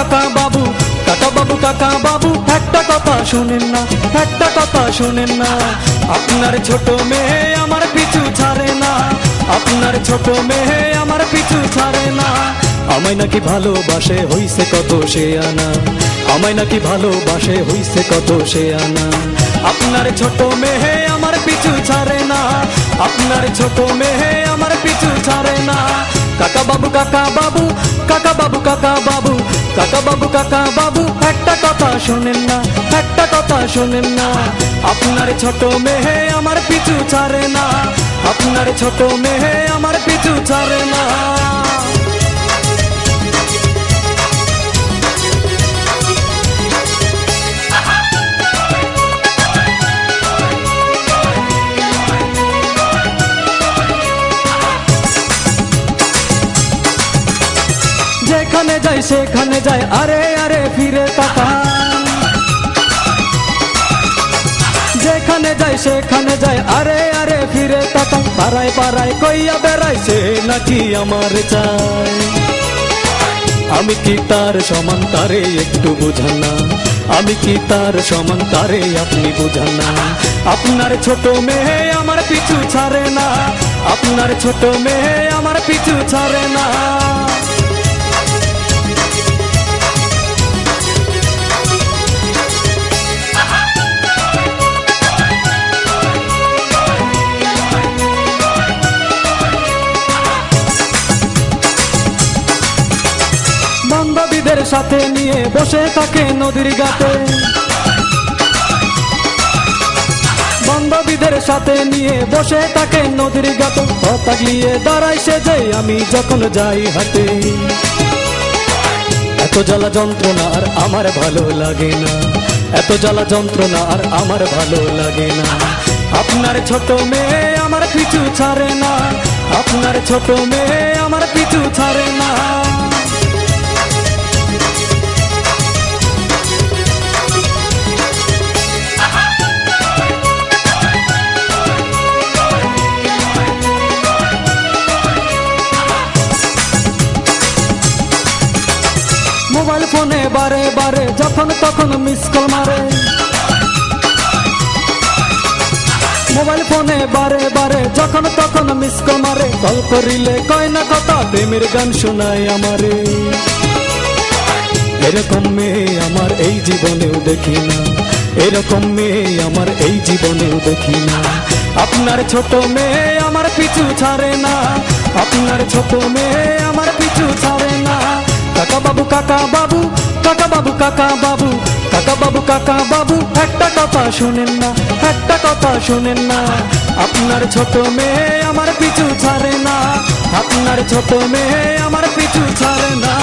কাকা বাবু, কাকা বাবু, কাকা বাবু, একটা কথা শোনেন না, একটা কথা শোনেন না। আপনার ছোট মেয়ে আমার পিছু ছাড়ে না, আপনার ছোট মেয়ে আমার পিছু ছাড়ে না। আমায় নাকি ভালোবাসে হইছে কত সে আনা, আমায় নাকি ভালোবাসে হইছে কত সে আনা। আপনার ছোট মেয়ে আমার পিছু ছাড়ে না, আপনার ছোট মেয়ে আমার পিছু ছাড়ে না। কাকা বাবু, কাকা বাবু, কাকা বাবু, কাকা বাবু, কাকা বাবু, কাকা বাবু, একটা কথা শোনেন না, একটা কথা শোনেন না। আপনার ছোট মেয়ে আমার পিছু ছাড়ে না, আপনার ছোট মেয়ে আমার পিছু ছাড়ে না। যেখানে যাই সেখানে যাই, আরে আরে ফিরে তাকান। যেখানে যাই সেখানে যাই, আরে আরে ফিরে তাকান। পাড়ায় পাড়ায় কইয়া বেড়াইছে নাকি আমার চাই। আমি কি তার সমান, তারে একটু বুঝান না, আমি কি তার সমান, তারে আপনি বুঝান না। আপনার ছোট মেয়ে আমার পিছু ছাড়ে না, আপনার ছোট মেয়ে আমার পিছু ছাড়ে না। বান্ধবীদের সাথে নিয়ে বসে থাকে নদীর ঘাটে, বান্ধবীদের সাথে নিয়ে বসে থাকে নদীর ঘাটে। কথা গিয়ে দাঁড়াইছে যে আমি যখন যাই হাটে। এত জ্বালা যন্ত্রণা আর আমার ভালো লাগে না, এত জ্বালা যন্ত্রণা আর আমার ভালো লাগে না। আপনার ছোট মেয়ে আমার পিছু ছাড়ে না, আপনার ছোট মেয়ে আমার পিছু ছাড়ে না। মোবাইল ফোনে বারে বারে যখন তখন মিস কল মারে, মোবাইল ফোনে বারে বারে যখন তখন মিস কল মারে। কল করিলে কয় না কথা, প্রেমের গান শোনায় আমারে। এরকম মেয়ে আমার এই জীবনেও দেখি না, এরকম মেয়ে আমার এই জীবনেও দেখি না। আপনার ছোট মেয়ে আমার পিছু ছাড়ে না, আপনার ছোট মেয়ে আমার পিছু ছাড়ে না। কাকা বাবু, কাকা বাবু, কাকা বাবু, কাকা বাবু, কাকা বাবু, কাকা বাবু, একটা কথা শোনেন না, একটা কথা শোনেন না। আপনার ছোট মেয়ে আমার পিছু ছাড়ে না, আপনার ছোট মেয়ে আমার পিছু ছাড়ে না।